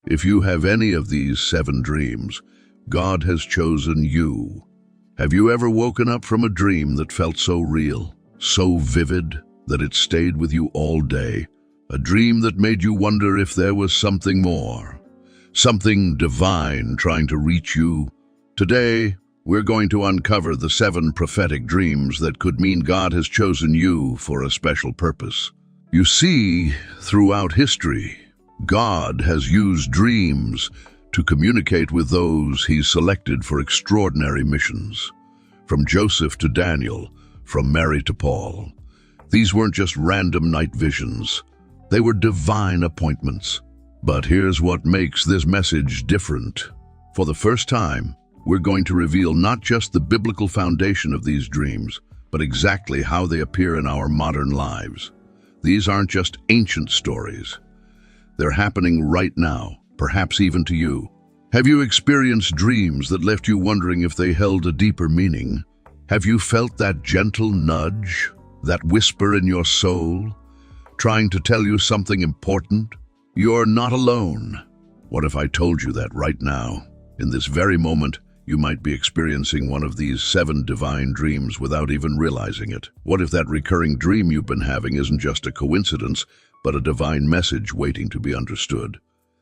If you have any of these 7 dreams, God has chosen you. Have you ever woken up from a dream that felt so real, so vivid, that it stayed with you all day? A dream that made you wonder if there was something more, something divine trying to reach you? Today, we're going to uncover the 7 prophetic dreams that could mean God has chosen you for a special purpose. You see, throughout history, God has used dreams to communicate with those He's selected for extraordinary missions. From Joseph to Daniel, from Mary to Paul. These weren't just random night visions. They were divine appointments. But here's what makes this message different. For the first time, we're going to reveal not just the biblical foundation of these dreams, but exactly how they appear in our modern lives. These aren't just ancient stories. They're happening right now, perhaps even to you. Have you experienced dreams that left you wondering if they held a deeper meaning? Have you felt that gentle nudge, that whisper in your soul, trying to tell you something important? You're not alone. What if I told you that right now, in this very moment, you might be experiencing one of these 7 divine dreams without even realizing it? What if that recurring dream you've been having isn't just a coincidence, but a divine message waiting to be understood?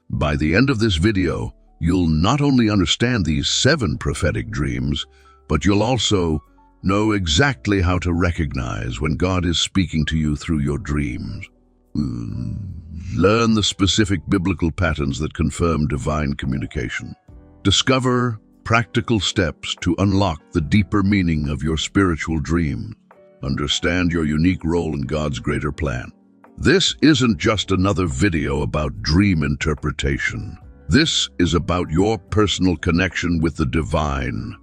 By the end of this video, you'll not only understand these 7 prophetic dreams, but you'll also know exactly how to recognize when God is speaking to you through your dreams. Learn the specific biblical patterns that confirm divine communication. Discover practical steps to unlock the deeper meaning of your spiritual dream. Understand your unique role in God's greater plan. This isn't just another video about dream interpretation. This is about your personal connection with the divine,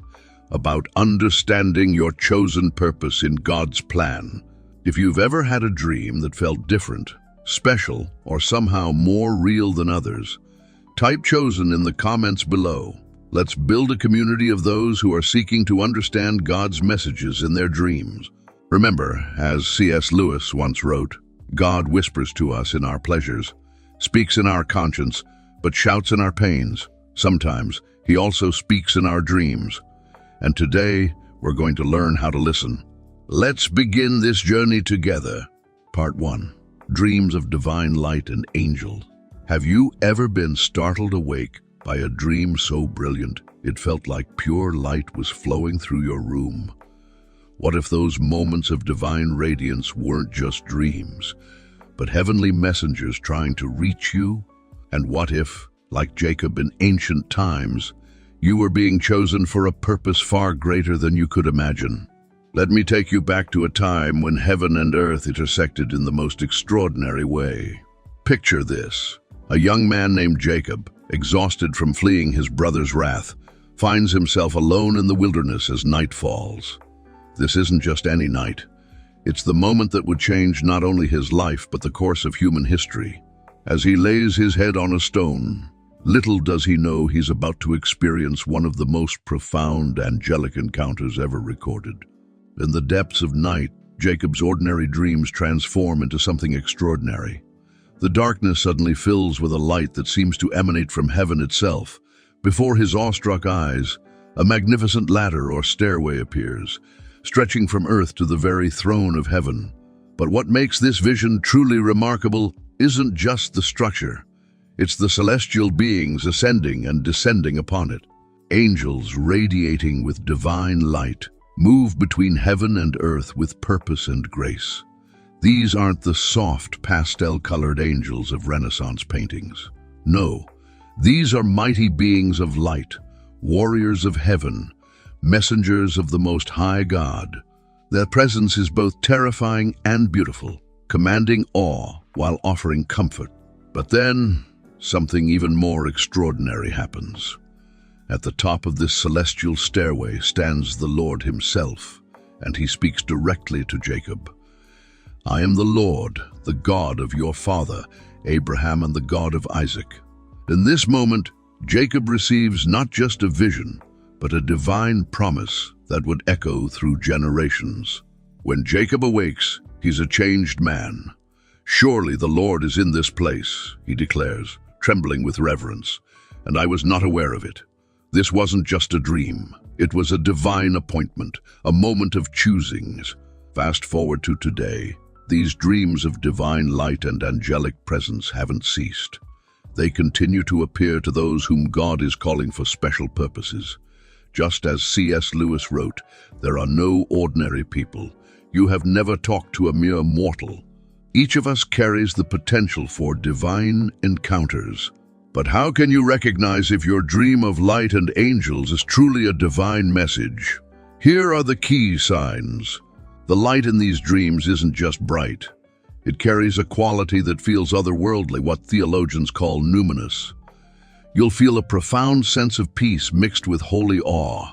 about understanding your chosen purpose in God's plan. If you've ever had a dream that felt different, special, or somehow more real than others, type "chosen" in the comments below. Let's build a community of those who are seeking to understand God's messages in their dreams. Remember, as C.S. Lewis once wrote, God whispers to us in our pleasures, speaks in our conscience, but shouts in our pains. Sometimes He also speaks in our dreams. And today, we're going to learn how to listen. Let's begin this journey together. Part 1. Dreams of divine light and angels. Have you ever been startled awake by a dream so brilliant it felt like pure light was flowing through your room? What if those moments of divine radiance weren't just dreams, but heavenly messengers trying to reach you? And what if, like Jacob in ancient times, you were being chosen for a purpose far greater than you could imagine? Let me take you back to a time when heaven and earth intersected in the most extraordinary way. Picture this. A young man named Jacob, exhausted from fleeing his brother's wrath, finds himself alone in the wilderness as night falls. This isn't just any night. It's the moment that would change not only his life but the course of human history. As he lays his head on a stone, little does he know he's about to experience one of the most profound angelic encounters ever recorded. In the depths of night, Jacob's ordinary dreams transform into something extraordinary. The darkness suddenly fills with a light that seems to emanate from heaven itself. Before his awestruck eyes, a magnificent ladder or stairway appears, stretching from earth to the very throne of heaven. But what makes this vision truly remarkable isn't just the structure. It's the celestial beings ascending and descending upon it. Angels radiating with divine light move between heaven and earth with purpose and grace. These aren't the soft, pastel-colored angels of Renaissance paintings. No, these are mighty beings of light, warriors of heaven, messengers of the Most High God. Their presence is both terrifying and beautiful, commanding awe while offering comfort. But then, something even more extraordinary happens. At the top of this celestial stairway stands the Lord Himself, and He speaks directly to Jacob. I am the Lord, the God of your father, Abraham, and the God of Isaac. In this moment, Jacob receives not just a vision, but a divine promise that would echo through generations. When Jacob awakes, he's a changed man. Surely the Lord is in this place, he declares, trembling with reverence, and I was not aware of it. This wasn't just a dream. It was a divine appointment, a moment of choosings. Fast forward to today. These dreams of divine light and angelic presence haven't ceased. They continue to appear to those whom God is calling for special purposes. Just as C.S. Lewis wrote, "There are no ordinary people. You have never talked to a mere mortal." Each of us carries the potential for divine encounters. But how can you recognize if your dream of light and angels is truly a divine message? Here are the key signs. The light in these dreams isn't just bright. It carries a quality that feels otherworldly, what theologians call numinous. You'll feel a profound sense of peace mixed with holy awe.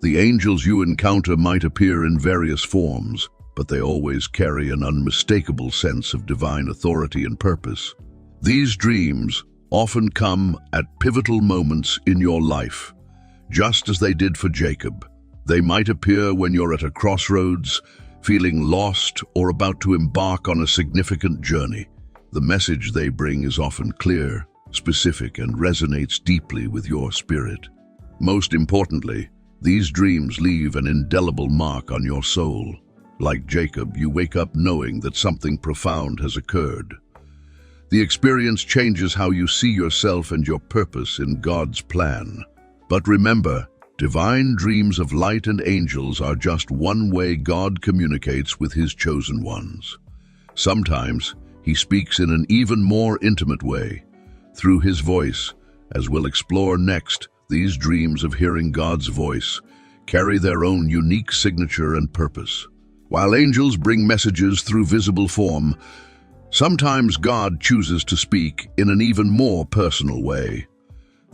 The angels you encounter might appear in various forms, but they always carry an unmistakable sense of divine authority and purpose. These dreams often come at pivotal moments in your life, just as they did for Jacob. They might appear when you're at a crossroads, feeling lost or about to embark on a significant journey. The message they bring is often clear, specific, and resonates deeply with your spirit. Most importantly, these dreams leave an indelible mark on your soul. Like Jacob, you wake up knowing that something profound has occurred. The experience changes how you see yourself and your purpose in God's plan. But remember, divine dreams of light and angels are just one way God communicates with His chosen ones. Sometimes He speaks in an even more intimate way, through His voice. As we'll explore next, these dreams of hearing God's voice carry their own unique signature and purpose. While angels bring messages through visible form, sometimes God chooses to speak in an even more personal way.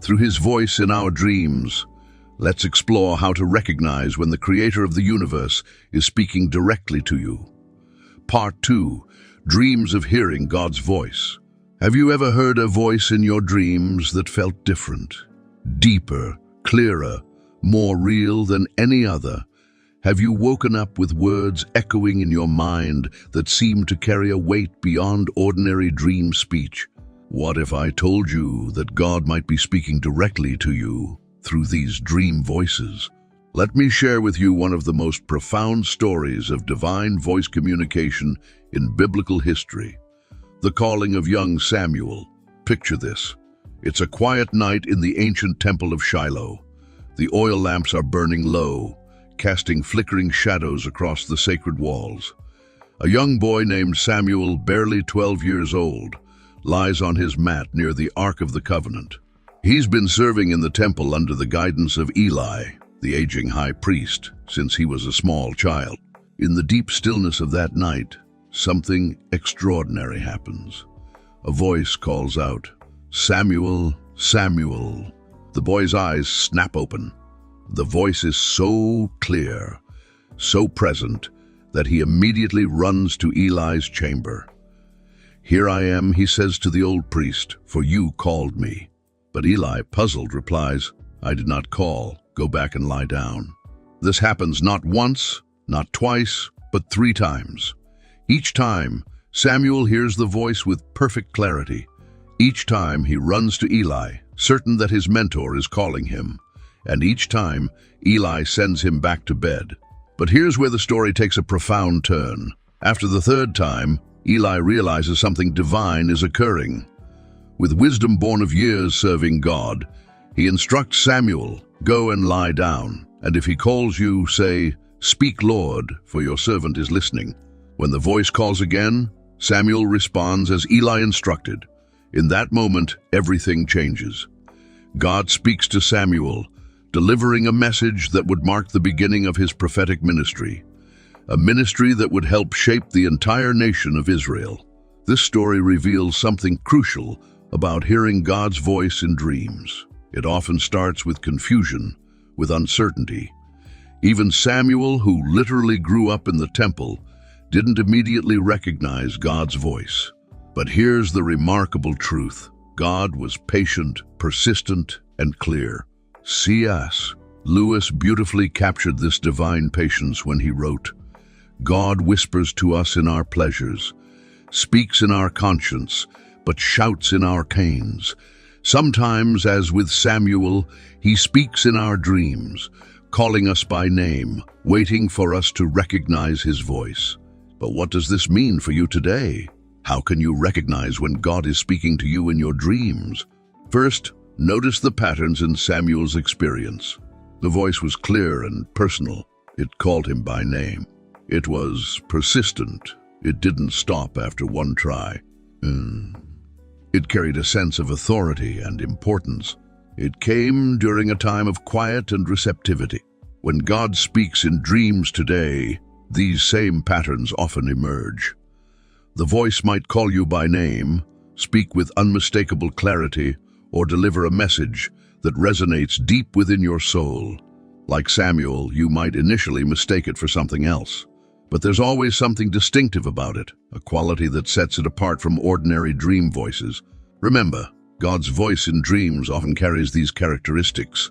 Through His voice in our dreams, let's explore how to recognize when the Creator of the universe is speaking directly to you. Part 2. Dreams of hearing God's voice. Have you ever heard a voice in your dreams that felt different, deeper, clearer, more real than any other? Have you woken up with words echoing in your mind that seem to carry a weight beyond ordinary dream speech? What if I told you that God might be speaking directly to you through these dream voices? Let me share with you one of the most profound stories of divine voice communication in biblical history. The calling of young Samuel. Picture this. It's a quiet night in the ancient temple of Shiloh. The oil lamps are burning low, casting flickering shadows across the sacred walls. A young boy named Samuel, barely 12 years old, lies on his mat near the Ark of the Covenant. He's been serving in the temple under the guidance of Eli, the aging high priest, since he was a small child. In the deep stillness of that night, something extraordinary happens. A voice calls out, "Samuel, Samuel." The boy's eyes snap open. The voice is so clear, so present, that he immediately runs to Eli's chamber. "Here I am," he says to the old priest, "for you called me." But Eli, puzzled, replies, "I did not call. Go back and lie down." This happens not once, not twice, but 3 times. Each time, Samuel hears the voice with perfect clarity. Each time he runs to Eli, certain that his mentor is calling him. And each time, Eli sends him back to bed. But here's where the story takes a profound turn. After the 3rd time, Eli realizes something divine is occurring. With wisdom born of years serving God, he instructs Samuel, "Go and lie down, and if he calls you, say, 'Speak, Lord, for your servant is listening.'" When the voice calls again, Samuel responds as Eli instructed. In that moment, everything changes. God speaks to Samuel, delivering a message that would mark the beginning of his prophetic ministry, a ministry that would help shape the entire nation of Israel. This story reveals something crucial about hearing God's voice in dreams. It often starts with confusion, with uncertainty. Even Samuel, who literally grew up in the temple, didn't immediately recognize God's voice. But here's the remarkable truth. God was patient, persistent, and clear. C.S. Lewis beautifully captured this divine patience when he wrote, "God whispers to us in our pleasures, speaks in our conscience, but shouts in our pains. Sometimes, as with Samuel, he speaks in our dreams, calling us by name, waiting for us to recognize his voice. But what does this mean for you today? How can you recognize when God is speaking to you in your dreams? First, notice the patterns in Samuel's experience. The voice was clear and personal. It called him by name. It was persistent. It didn't stop after one try. It carried a sense of authority and importance. It came during a time of quiet and receptivity. When God speaks in dreams today, these same patterns often emerge. The voice might call you by name, speak with unmistakable clarity, or deliver a message that resonates deep within your soul. Like Samuel, you might initially mistake it for something else. But there's always something distinctive about it, a quality that sets it apart from ordinary dream voices. Remember, God's voice in dreams often carries these characteristics.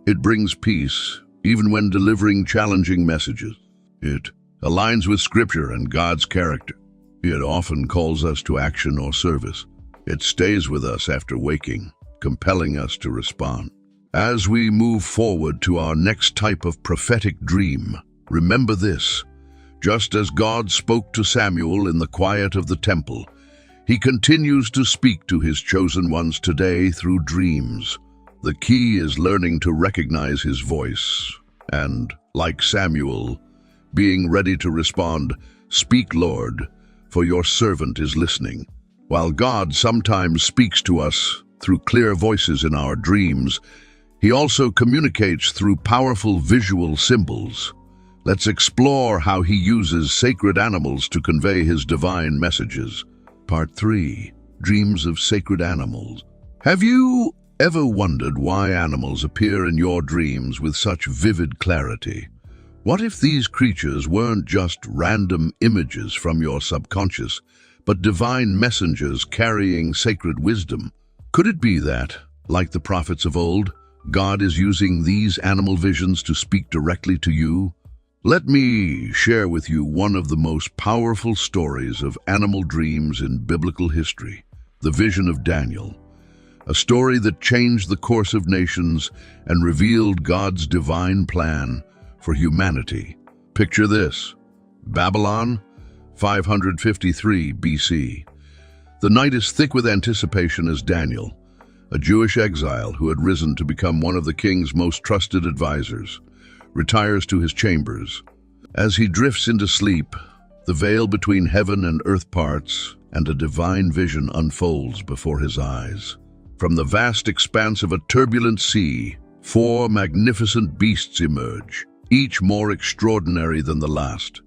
It brings peace, even when delivering challenging messages. It aligns with Scripture and God's character. It often calls us to action or service. It stays with us after waking, compelling us to respond. As we move forward to our next type of prophetic dream, remember this. Just as God spoke to Samuel in the quiet of the temple, he continues to speak to his chosen ones today through dreams. The key is learning to recognize his voice and, like Samuel, being ready to respond, "Speak, Lord, for your servant is listening." While God sometimes speaks to us through clear voices in our dreams, he also communicates through powerful visual symbols. Let's explore how he uses sacred animals to convey his divine messages. Part 3. Dreams of Sacred Animals. Have you ever wondered why animals appear in your dreams with such vivid clarity? What if these creatures weren't just random images from your subconscious, but divine messengers carrying sacred wisdom? Could it be that, like the prophets of old, God is using these animal visions to speak directly to you? Let me share with you one of the most powerful stories of animal dreams in biblical history, the vision of Daniel, a story that changed the course of nations and revealed God's divine plan for humanity. Picture this: Babylon, 553 BC. The night is thick with anticipation as Daniel, a Jewish exile who had risen to become one of the king's most trusted advisors, retires to his chambers. As he drifts into sleep, the veil between heaven and earth parts, and a divine vision unfolds before his eyes. From the vast expanse of a turbulent sea, 4 magnificent beasts emerge, each more extraordinary than the last.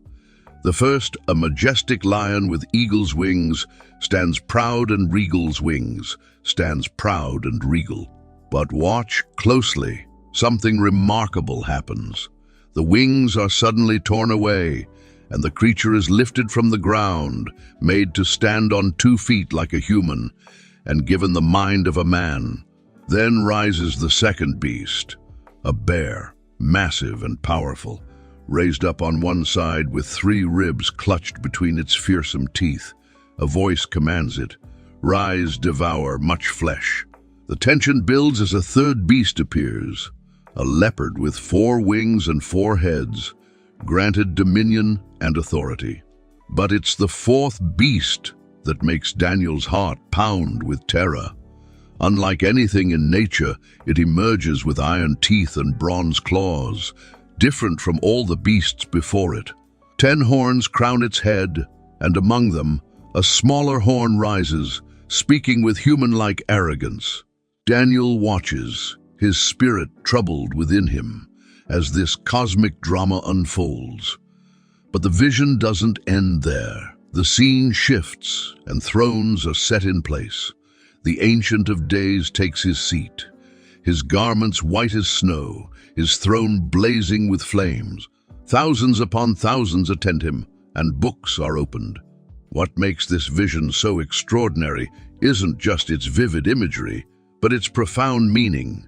The first, a majestic lion with eagle's wings, stands proud and regal's wings, stands proud and regal. But watch closely. Something remarkable happens. The wings are suddenly torn away, and the creature is lifted from the ground, made to stand on 2 feet like a human, and given the mind of a man. Then rises the second beast, a bear, massive and powerful, raised up on one side with 3 ribs clutched between its fearsome teeth. A voice commands it, "Rise, devour much flesh." The tension builds as a third beast appears, a leopard with 4 wings and 4 heads, granted dominion and authority. But it's the 4th beast that makes Daniel's heart pound with terror. Unlike anything in nature, it emerges with iron teeth and bronze claws, different from all the beasts before it. 10 horns crown its head, and among them, a smaller horn rises, speaking with human-like arrogance. Daniel watches, his spirit troubled within him, as this cosmic drama unfolds. But the vision doesn't end there. The scene shifts, and thrones are set in place. The Ancient of Days takes his seat, his garments white as snow, his throne blazing with flames. Thousands upon thousands attend him, and books are opened. What makes this vision so extraordinary isn't just its vivid imagery, but its profound meaning.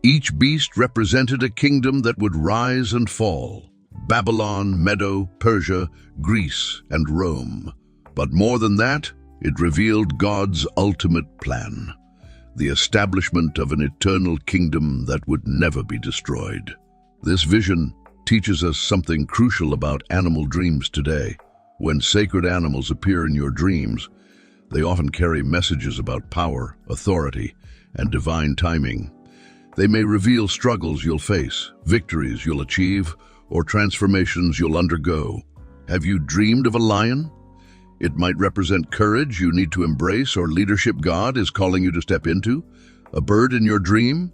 Each beast represented a kingdom that would rise and fall: Babylon, Medo, Persia, Greece, and Rome. But more than that, it revealed God's ultimate plan. the establishment of an eternal kingdom that would never be destroyed. This vision teaches us something crucial about animal dreams today. When sacred animals appear in your dreams, they often carry messages about power, authority, and divine timing. They may reveal struggles you'll face, victories you'll achieve, or transformations you'll undergo. Have you dreamed of a lion? It might represent courage you need to embrace or leadership God is calling you to step into. A bird in your dream?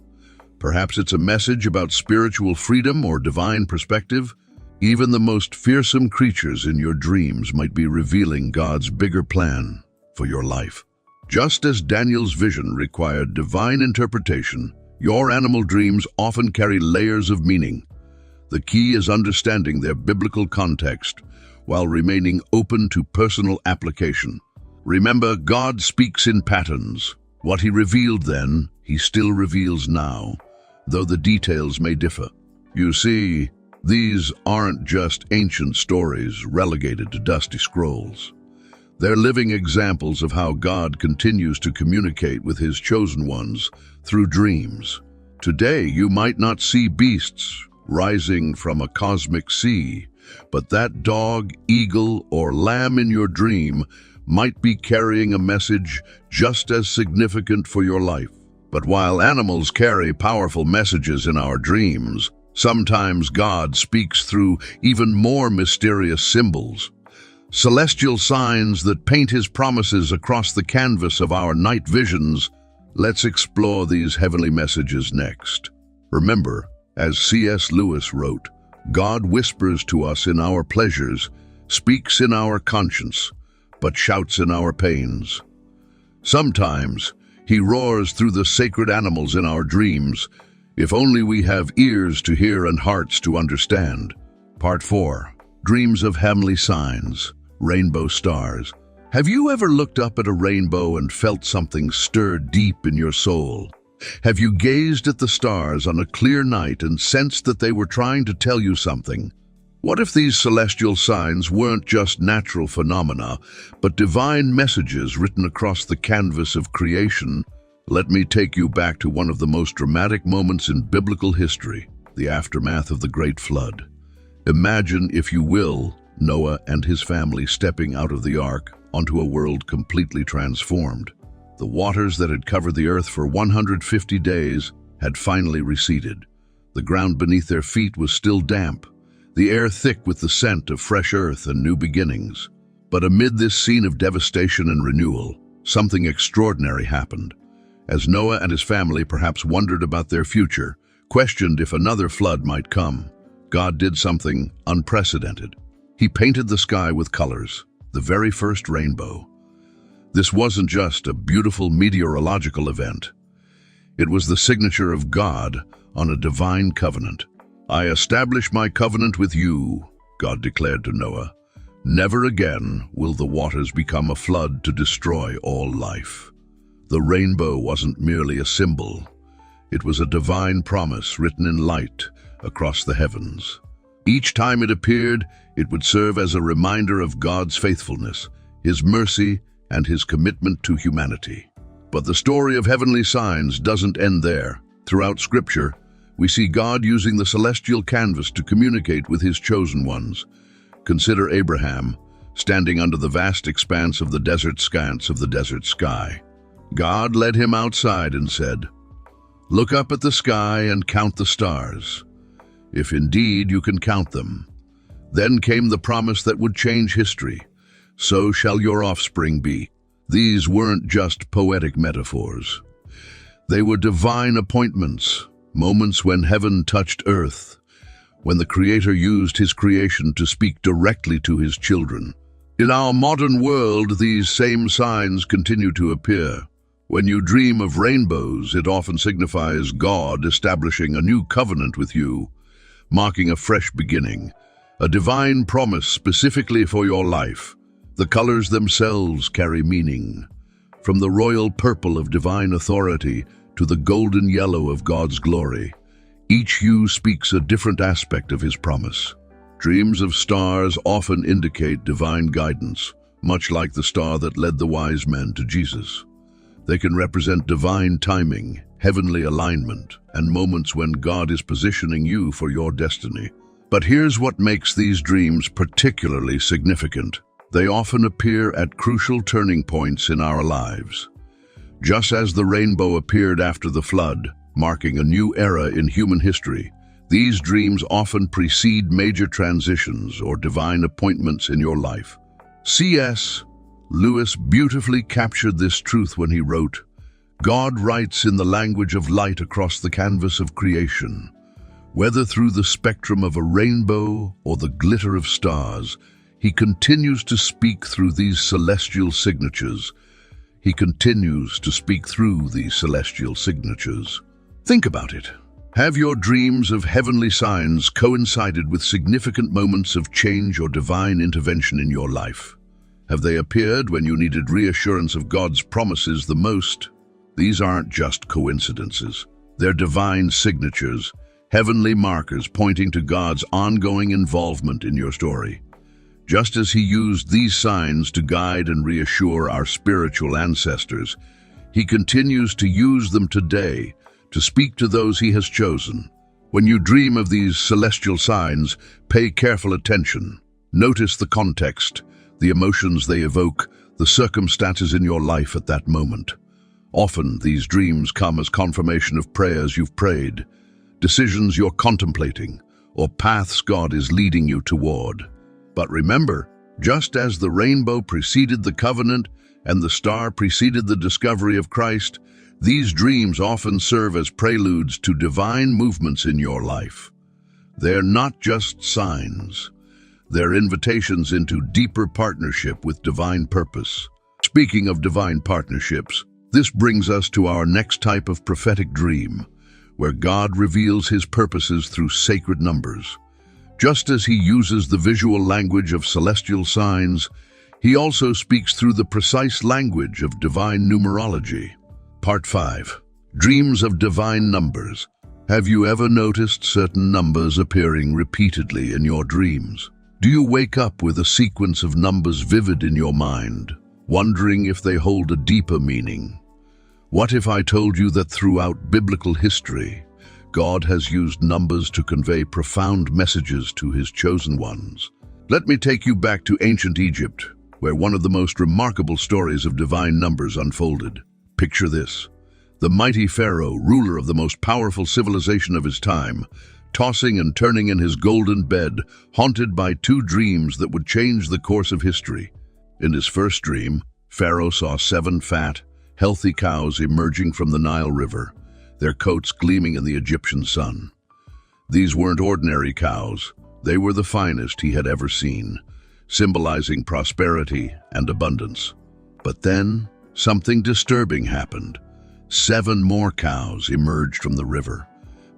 Perhaps it's a message about spiritual freedom or divine perspective. Even the most fearsome creatures in your dreams might be revealing God's bigger plan for your life. Just as Daniel's vision required divine interpretation, your animal dreams often carry layers of meaning. The key is understanding their biblical context while remaining open to personal application. Remember, God speaks in patterns. What he revealed then, he still reveals now, though the details may differ. You see, these aren't just ancient stories relegated to dusty scrolls. They're living examples of how God continues to communicate with his chosen ones through dreams. Today, you might not see beasts rising from a cosmic sea, but that dog, eagle, or lamb in your dream might be carrying a message just as significant for your life. But while animals carry powerful messages in our dreams, sometimes God speaks through even more mysterious symbols, celestial signs that paint his promises across the canvas of our night visions. Let's explore these heavenly messages next. Remember, as C.S. Lewis wrote, God whispers to us in our pleasures, speaks in our conscience, but shouts in our pains. Sometimes he roars through the sacred animals in our dreams, if only we have ears to hear and hearts to understand. Part 4. Dreams of Heavenly Signs, Rainbow Stars. Have you ever looked up at a rainbow and felt something stir deep in your soul? Have you gazed at the stars on a clear night and sensed that they were trying to tell you something? What if these celestial signs weren't just natural phenomena, but divine messages written across the canvas of creation? Let me take you back to one of the most dramatic moments in biblical history, the aftermath of the Great Flood. Imagine, if you will, Noah and his family stepping out of the ark onto a world completely transformed. The waters that had covered the earth for 150 days had finally receded. The ground beneath their feet was still damp, the air thick with the scent of fresh earth and new beginnings. But amid this scene of devastation and renewal, something extraordinary happened. As Noah and his family perhaps wondered about their future, questioned if another flood might come, God did something unprecedented. He painted the sky with colors, the very first rainbow. This wasn't just a beautiful meteorological event. It was the signature of God on a divine covenant. I establish my covenant with you, God declared to Noah. Never again will the waters become a flood to destroy all life. The rainbow wasn't merely a symbol. It was a divine promise written in light across the heavens. Each time it appeared, it would serve as a reminder of God's faithfulness, his mercy, and his commitment to humanity. But the story of heavenly signs doesn't end there. Throughout Scripture, we see God using the celestial canvas to communicate with his chosen ones. Consider Abraham, standing under the vast expanse of the desert sky. God led him outside and said, "Look up at the sky and count the stars, if indeed you can count them." Then came the promise that would change history. So shall your offspring be. These weren't just poetic metaphors. They were divine appointments, moments when heaven touched earth, when the Creator used his creation to speak directly to his children. In our modern world, these same signs continue to appear. When you dream of rainbows, it often signifies God establishing a new covenant with you, marking a fresh beginning, a divine promise specifically for your life. The colors themselves carry meaning, from the royal purple of divine authority to the golden yellow of God's glory. Each hue speaks a different aspect of his promise. Dreams of stars often indicate divine guidance, much like the star that led the wise men to Jesus. They can represent divine timing, heavenly alignment, and moments when God is positioning you for your destiny. But here's what makes these dreams particularly significant. They often appear at crucial turning points in our lives. Just as the rainbow appeared after the flood, marking a new era in human history, these dreams often precede major transitions or divine appointments in your life. C.S. Lewis beautifully captured this truth when he wrote, "God writes in the language of light across the canvas of creation. Whether through the spectrum of a rainbow or the glitter of stars, he continues to speak through these celestial signatures. He continues to speak through these celestial signatures." Think about it. Have your dreams of heavenly signs coincided with significant moments of change or divine intervention in your life? Have they appeared when you needed reassurance of God's promises the most? These aren't just coincidences. They're divine signatures, heavenly markers pointing to God's ongoing involvement in your story. Just as he used these signs to guide and reassure our spiritual ancestors, he continues to use them today to speak to those he has chosen. When you dream of these celestial signs, pay careful attention. Notice the context, the emotions they evoke, the circumstances in your life at that moment. Often, these dreams come as confirmation of prayers you've prayed, decisions you're contemplating, or paths God is leading you toward. But remember, just as the rainbow preceded the covenant and the star preceded the discovery of Christ, these dreams often serve as preludes to divine movements in your life. They're not just signs. They're invitations into deeper partnership with divine purpose. Speaking of divine partnerships, this brings us to our next type of prophetic dream, where God reveals his purposes through sacred numbers. Just as he uses the visual language of celestial signs, he also speaks through the precise language of divine numerology. Part 5. Dreams of Divine Numbers. Have you ever noticed certain numbers appearing repeatedly in your dreams? Do you wake up with a sequence of numbers vivid in your mind, wondering if they hold a deeper meaning? What if I told you that throughout biblical history, God has used numbers to convey profound messages to his chosen ones? Let me take you back to ancient Egypt, where one of the most remarkable stories of divine numbers unfolded. Picture this: the mighty Pharaoh, ruler of the most powerful civilization of his time, tossing and turning in his golden bed, haunted by two dreams that would change the course of history. In his first dream, Pharaoh saw 7 fat, healthy cows emerging from the Nile River, their coats gleaming in the Egyptian sun. These weren't ordinary cows. They were the finest he had ever seen, symbolizing prosperity and abundance. But then, something disturbing happened. 7 more cows emerged from the river,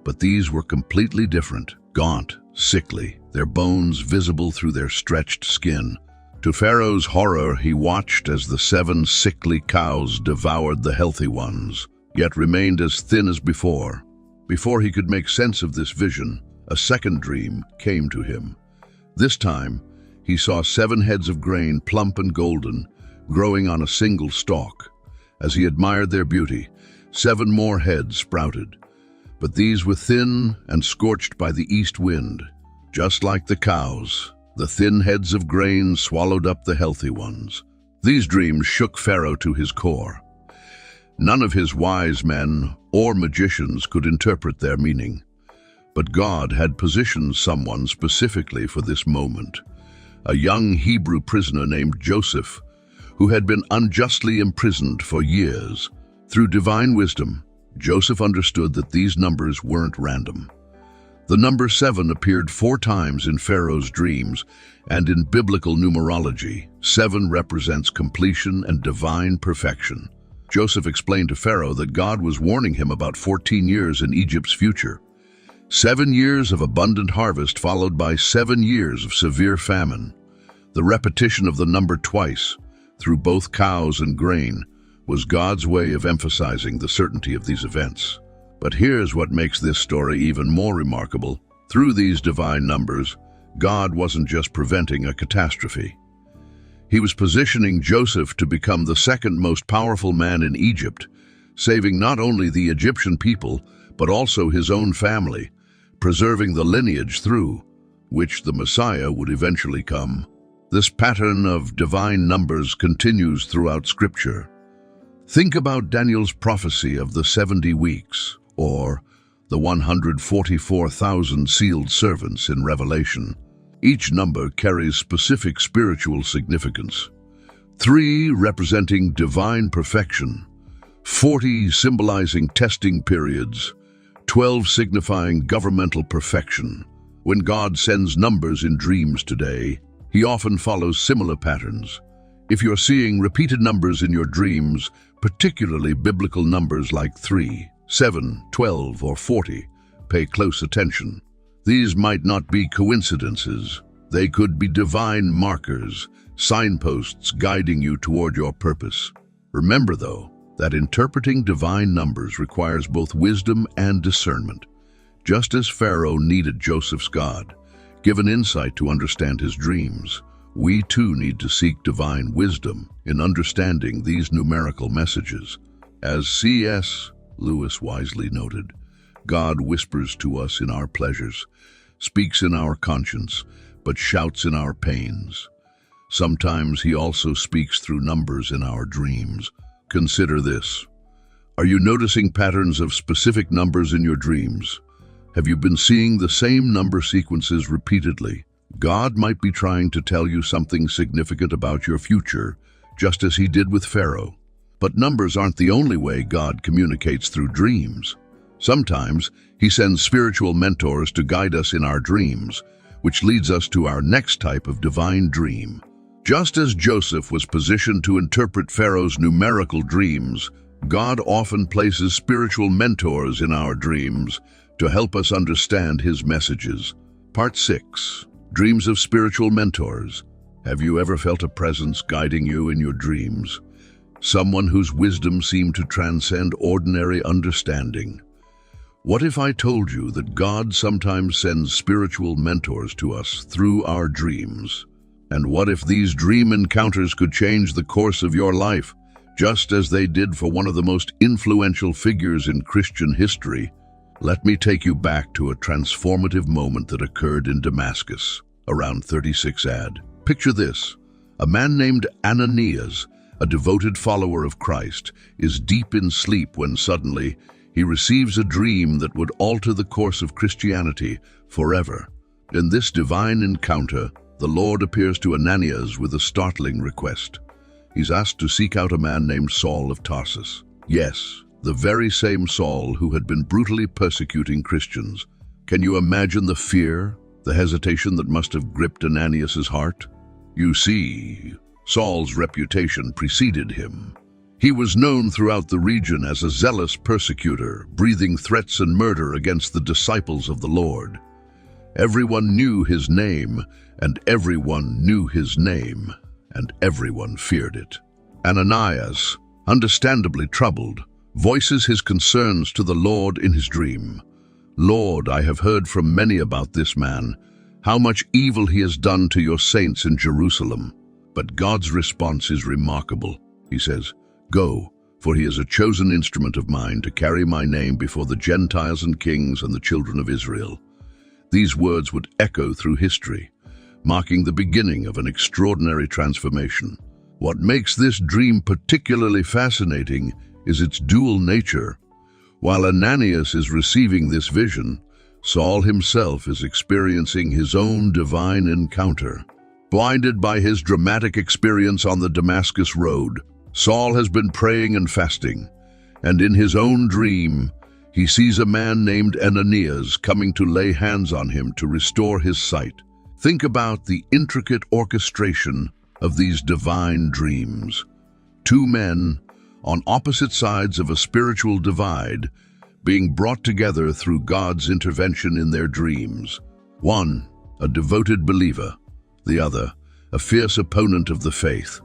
but these were completely different, gaunt, sickly, their bones visible through their stretched skin. To Pharaoh's horror, he watched as the 7 sickly cows devoured the healthy ones, yet remained as thin as before. Before he could make sense of this vision, a second dream came to him. This time, he saw 7 heads of grain, plump and golden, growing on a single stalk. As he admired their beauty, 7 more heads sprouted, but these were thin and scorched by the east wind. Just like the cows, the thin heads of grain swallowed up the healthy ones. These dreams shook Pharaoh to his core. None of his wise men or magicians could interpret their meaning, but God had positioned someone specifically for this moment. A young Hebrew prisoner named Joseph, who had been unjustly imprisoned for years. Through divine wisdom, Joseph understood that these numbers weren't random. The number 7 appeared 4 times in Pharaoh's dreams, and in biblical numerology, 7 represents completion and divine perfection. Joseph explained to Pharaoh that God was warning him about 14 years in Egypt's future. 7 years of abundant harvest followed by 7 years of severe famine. The repetition of the number twice, through both cows and grain, was God's way of emphasizing the certainty of these events. But here's what makes this story even more remarkable. Through these divine numbers, God wasn't just preventing a catastrophe. He was positioning Joseph to become the second most powerful man in Egypt, saving not only the Egyptian people, but also his own family, preserving the lineage through which the Messiah would eventually come. This pattern of divine numbers continues throughout Scripture. Think about Daniel's prophecy of the 70 weeks, or the 144,000 sealed servants in Revelation. Each number carries specific spiritual significance. 3 representing divine perfection, 40 symbolizing testing periods, 12 signifying governmental perfection. When God sends numbers in dreams today, He often follows similar patterns. If you're seeing repeated numbers in your dreams, particularly biblical numbers like 3, 7, 12, or 40, pay close attention. These might not be coincidences. They could be divine markers, signposts guiding you toward your purpose. Remember, though, that interpreting divine numbers requires both wisdom and discernment. Just as Pharaoh needed Joseph's God, given insight to understand his dreams, we too need to seek divine wisdom in understanding these numerical messages. As C.S. Lewis wisely noted, God whispers to us in our pleasures, speaks in our conscience, but shouts in our pains. Sometimes He also speaks through numbers in our dreams. Consider this. Are you noticing patterns of specific numbers in your dreams? Have you been seeing the same number sequences repeatedly? God might be trying to tell you something significant about your future, just as He did with Pharaoh. But numbers aren't the only way God communicates through dreams. Sometimes He sends spiritual mentors to guide us in our dreams, which leads us to our next type of divine dream. Just as Joseph was positioned to interpret Pharaoh's numerical dreams, God often places spiritual mentors in our dreams to help us understand His messages. Part 6. Dreams of Spiritual Mentors. Have you ever felt a presence guiding you in your dreams? Someone whose wisdom seemed to transcend ordinary understanding. What if I told you that God sometimes sends spiritual mentors to us through our dreams? And what if these dream encounters could change the course of your life, just as they did for one of the most influential figures in Christian history? Let me take you back to a transformative moment that occurred in Damascus, around 36 AD. Picture this. A man named Ananias, a devoted follower of Christ, is deep in sleep when suddenly he receives a dream that would alter the course of Christianity forever. In this divine encounter, the Lord appears to Ananias with a startling request. He's asked to seek out a man named Saul of Tarsus. Yes, the very same Saul who had been brutally persecuting Christians. Can you imagine the fear, the hesitation that must have gripped Ananias' heart? You see, Saul's reputation preceded him. He was known throughout the region as a zealous persecutor, breathing threats and murder against the disciples of the Lord. Everyone knew his name, and everyone knew his name, and everyone feared it. Ananias, understandably troubled, voices his concerns to the Lord in his dream. Lord, I have heard from many about this man, how much evil he has done to your saints in Jerusalem. But God's response is remarkable. He says, Go, for he is a chosen instrument of mine to carry my name before the Gentiles and kings and the children of Israel. These words would echo through history, marking the beginning of an extraordinary transformation. What makes this dream particularly fascinating is its dual nature. While Ananias is receiving this vision, Saul himself is experiencing his own divine encounter. Blinded by his dramatic experience on the Damascus road, Saul has been praying and fasting, and in his own dream, he sees a man named Ananias coming to lay hands on him to restore his sight. Think about the intricate orchestration of these divine dreams. Two men, on opposite sides of a spiritual divide, being brought together through God's intervention in their dreams. One, a devoted believer, the other, a fierce opponent of the faith.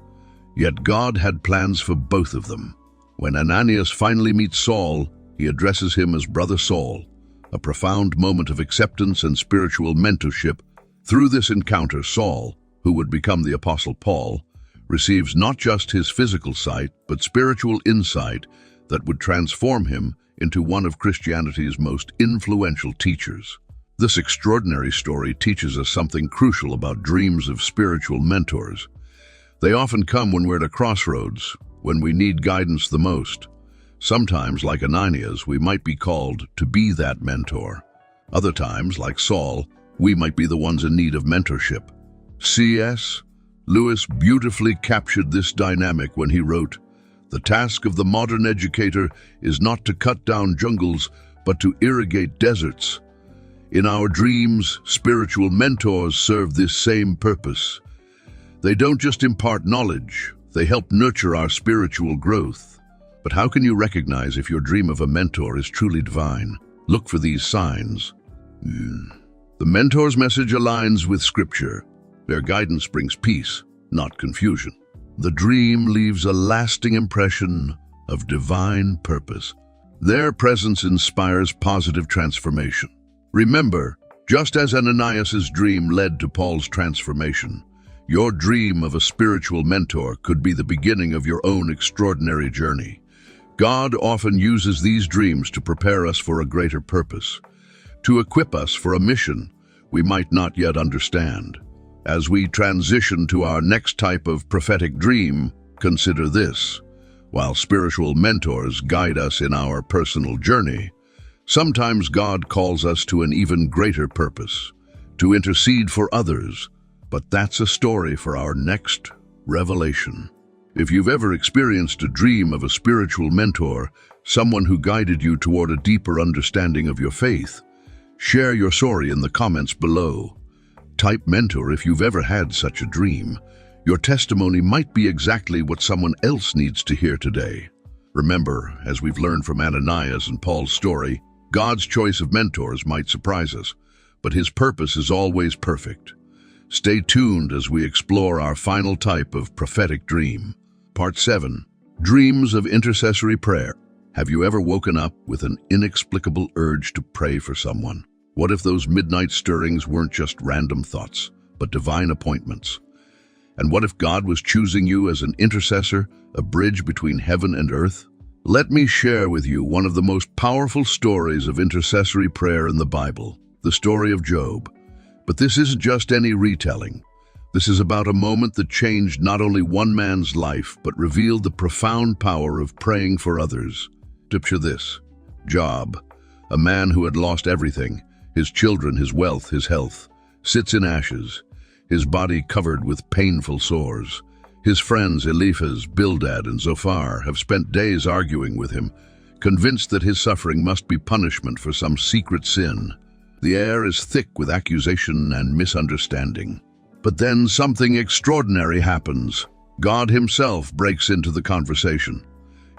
Yet God had plans for both of them. When Ananias finally meets Saul, he addresses him as Brother Saul, a profound moment of acceptance and spiritual mentorship. Through this encounter, Saul, who would become the Apostle Paul, receives not just his physical sight, but spiritual insight that would transform him into one of Christianity's most influential teachers. This extraordinary story teaches us something crucial about dreams of spiritual mentors. They often come when we're at a crossroads, when we need guidance the most. Sometimes, like Ananias, we might be called to be that mentor. Other times, like Saul, we might be the ones in need of mentorship. C.S. Lewis beautifully captured this dynamic when he wrote, "The task of the modern educator is not to cut down jungles, but to irrigate deserts." In our dreams, spiritual mentors serve this same purpose. They don't just impart knowledge, they help nurture our spiritual growth. But how can you recognize if your dream of a mentor is truly divine? Look for these signs. The mentor's message aligns with Scripture. Their guidance brings peace, not confusion. The dream leaves a lasting impression of divine purpose. Their presence inspires positive transformation. Remember, just as Ananias' dream led to Paul's transformation, your dream of a spiritual mentor could be the beginning of your own extraordinary journey. God often uses these dreams to prepare us for a greater purpose, to equip us for a mission we might not yet understand. As we transition to our next type of prophetic dream, consider this. While spiritual mentors guide us in our personal journey, sometimes God calls us to an even greater purpose, to intercede for others, but that's a story for our next revelation. If you've ever experienced a dream of a spiritual mentor, someone who guided you toward a deeper understanding of your faith, share your story in the comments below. Type mentor if you've ever had such a dream. Your testimony might be exactly what someone else needs to hear today. Remember, as we've learned from Ananias and Paul's story, God's choice of mentors might surprise us, but his purpose is always perfect. Stay tuned as we explore our final type of prophetic dream. Part 7. Dreams of Intercessory Prayer. Have you ever woken up with an inexplicable urge to pray for someone? What if those midnight stirrings weren't just random thoughts, but divine appointments? And what if God was choosing you as an intercessor, a bridge between heaven and earth? Let me share with you one of the most powerful stories of intercessory prayer in the Bible, the story of Job. But this isn't just any retelling. This is about a moment that changed not only one man's life, but revealed the profound power of praying for others. Picture this. Job, a man who had lost everything, his children, his wealth, his health, sits in ashes, his body covered with painful sores. His friends Eliphaz, Bildad, and Zophar have spent days arguing with him, convinced that his suffering must be punishment for some secret sin. The air is thick with accusation and misunderstanding. But then something extraordinary happens. God himself breaks into the conversation.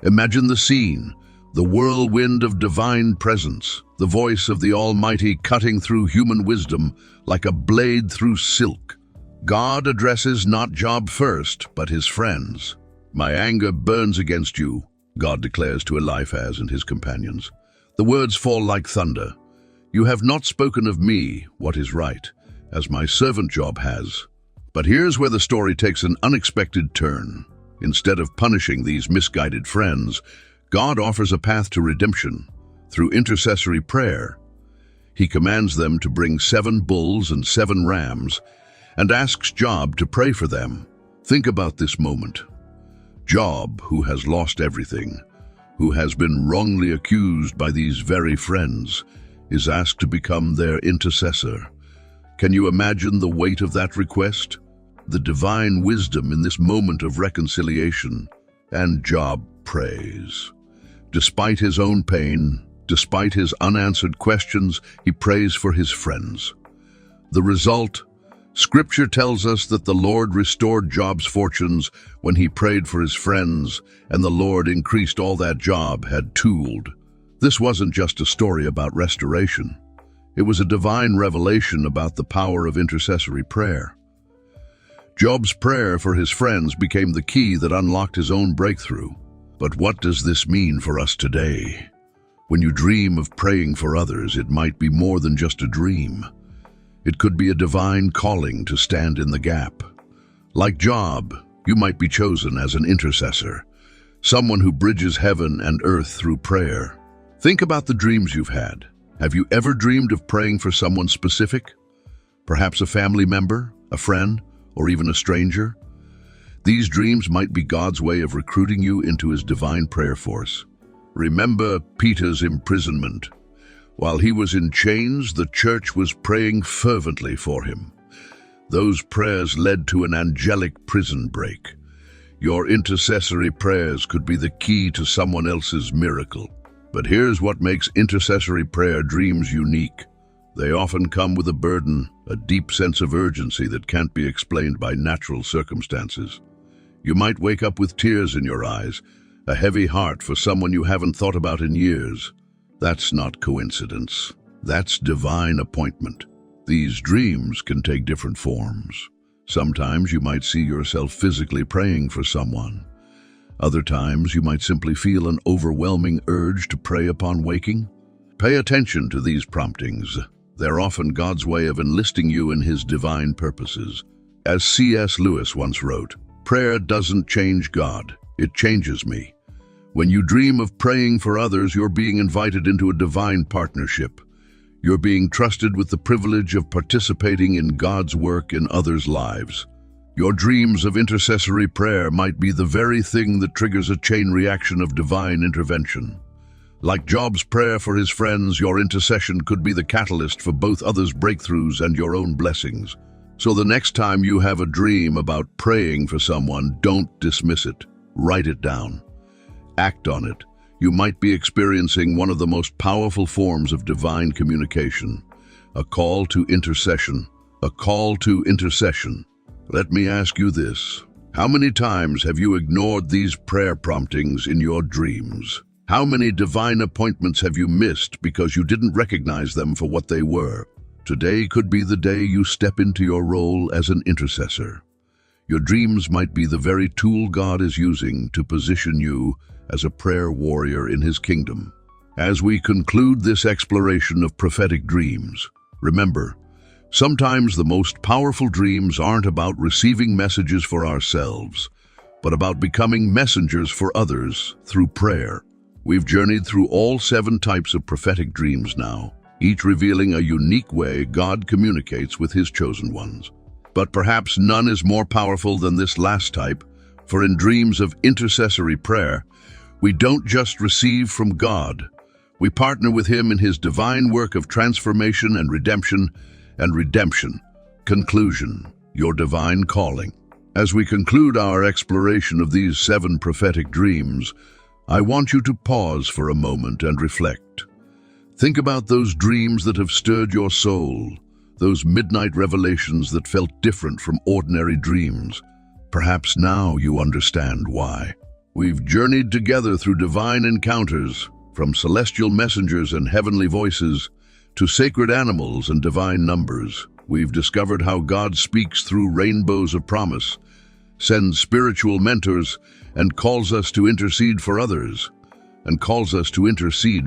Imagine the scene, the whirlwind of divine presence, the voice of the Almighty cutting through human wisdom like a blade through silk. God addresses not Job first, but his friends. "My anger burns against you," God declares to Eliphaz and his companions. The words fall like thunder. "You have not spoken of me what is right, as my servant Job has." But here's where the story takes an unexpected turn. Instead of punishing these misguided friends, God offers a path to redemption through intercessory prayer. He commands them to bring 7 bulls and 7 rams, and asks Job to pray for them. Think about this moment. Job, who has lost everything, who has been wrongly accused by these very friends, is asked to become their intercessor. Can you imagine the weight of that request? The divine wisdom in this moment of reconciliation. And Job prays. Despite his own pain, despite his unanswered questions, he prays for his friends. The result? Scripture tells us that the Lord restored Job's fortunes when he prayed for his friends, and the Lord increased all that Job had tooled. This wasn't just a story about restoration. It was a divine revelation about the power of intercessory prayer. Job's prayer for his friends became the key that unlocked his own breakthrough. But what does this mean for us today? When you dream of praying for others, it might be more than just a dream. It could be a divine calling to stand in the gap. Like Job, You might be chosen as an intercessor, someone who bridges heaven and earth through prayer. Think about the dreams you've had. Have you ever dreamed of praying for someone specific? Perhaps a family member, a friend, or even a stranger? These dreams might be God's way of recruiting you into his divine prayer force. Remember Peter's imprisonment. While he was in chains, the church was praying fervently for him. Those prayers led to an angelic prison break. Your intercessory prayers could be the key to someone else's miracle. But here's what makes intercessory prayer dreams unique. They often come with a burden, a deep sense of urgency that can't be explained by natural circumstances. You might wake up with tears in your eyes, a heavy heart for someone you haven't thought about in years. That's not coincidence. That's divine appointment. These dreams can take different forms. Sometimes you might see yourself physically praying for someone. Other times you might simply feel an overwhelming urge to pray upon waking. Pay attention to these promptings. They're often God's way of enlisting you in his divine purposes. As C.S. Lewis once wrote, "Prayer doesn't change God, it changes me." When you dream of praying for others, you're being invited into a divine partnership. You're being trusted with the privilege of participating in God's work in others' lives. Your dreams of intercessory prayer might be the very thing that triggers a chain reaction of divine intervention. Like Job's prayer for his friends, your intercession could be the catalyst for both others' breakthroughs and your own blessings. So the next time you have a dream about praying for someone, don't dismiss it. Write it down. Act on it. You might be experiencing one of the most powerful forms of divine communication, a call to intercession. A call to intercession. Let me ask you this. How many times have you ignored these prayer promptings in your dreams? How many divine appointments have you missed because you didn't recognize them for what they were? Today could be the day you step into your role as an intercessor. Your dreams might be the very tool God is using to position you as a prayer warrior in his kingdom. As we conclude this exploration of prophetic dreams, remember, sometimes the most powerful dreams aren't about receiving messages for ourselves, but about becoming messengers for others through prayer. We've journeyed through all 7 types of prophetic dreams now, each revealing a unique way God communicates with his chosen ones. But perhaps none is more powerful than this last type, for in dreams of intercessory prayer, we don't just receive from God. We partner with him in his divine work of transformation and redemption. Conclusion, your divine calling. As we conclude our exploration of these 7 prophetic dreams, I want you to pause for a moment and reflect. Think about those dreams that have stirred your soul, those midnight revelations that felt different from ordinary dreams. Perhaps now you understand why. We've journeyed together through divine encounters, from celestial messengers and heavenly voices to sacred animals and divine numbers. We've discovered how God speaks through rainbows of promise, sends spiritual mentors, and calls us to intercede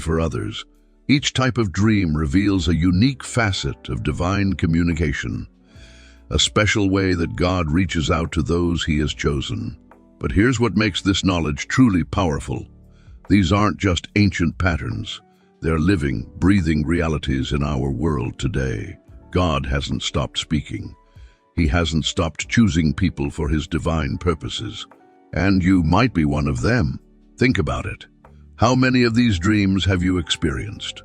for others. Each type of dream reveals a unique facet of divine communication, a special way that God reaches out to those he has chosen. But here's what makes this knowledge truly powerful. These aren't just ancient patterns. They're living, breathing realities in our world today. God hasn't stopped speaking. He hasn't stopped choosing people for his divine purposes. And you might be one of them. Think about it. How many of these dreams have you experienced?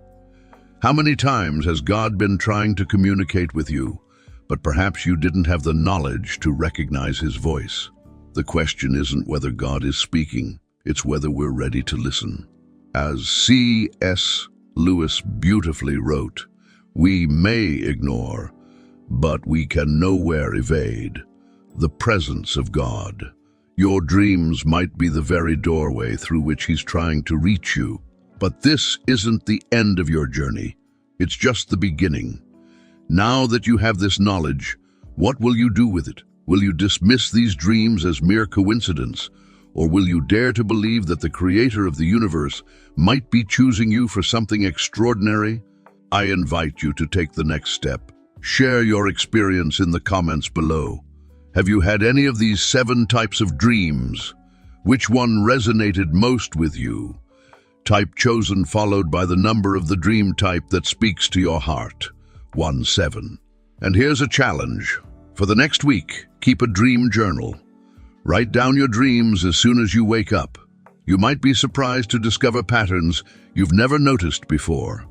How many times has God been trying to communicate with you, but perhaps you didn't have the knowledge to recognize his voice? The question isn't whether God is speaking, it's whether we're ready to listen. As C.S. Lewis beautifully wrote, "We may ignore, but we can nowhere evade the presence of God." Your dreams might be the very doorway through which he's trying to reach you. But this isn't the end of your journey. It's just the beginning. Now that you have this knowledge, what will you do with it? Will you dismiss these dreams as mere coincidence? Or will you dare to believe that the creator of the universe might be choosing you for something extraordinary? I invite you to take the next step. Share your experience in the comments below. Have you had any of these 7 types of dreams? Which one resonated most with you? Type chosen followed by the number of the dream type that speaks to your heart. 1, 7. And here's a challenge. For the next week, keep a dream journal. Write down your dreams as soon as you wake up. You might be surprised to discover patterns you've never noticed before.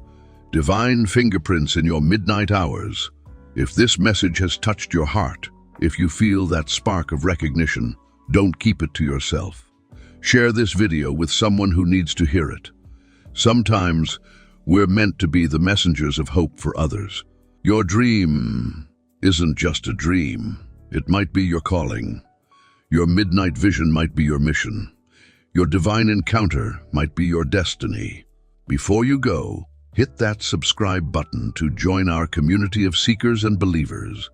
Divine fingerprints in your midnight hours. If this message has touched your heart, if you feel that spark of recognition, don't keep it to yourself. Share this video with someone who needs to hear it. Sometimes we're meant to be the messengers of hope for others. Your dream isn't just a dream. It might be your calling. Your midnight vision might be your mission. Your divine encounter might be your destiny. Before you go, hit that subscribe button to join our community of seekers and believers.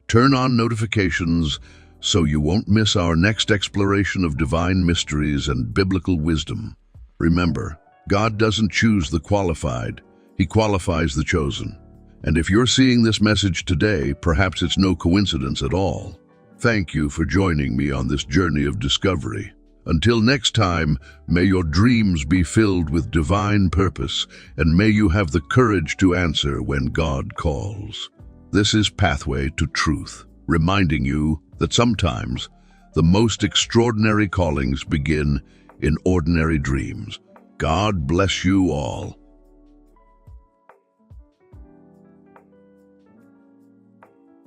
Turn on notifications so you won't miss our next exploration of divine mysteries and biblical wisdom. Remember, God doesn't choose the qualified, He qualifies the chosen. And if you're seeing this message today, perhaps it's no coincidence at all. Thank you for joining me on this journey of discovery. Until next time, may your dreams be filled with divine purpose, and may you have the courage to answer when God calls. This is Pathway to Truth, reminding you that sometimes the most extraordinary callings begin in ordinary dreams. God bless you all.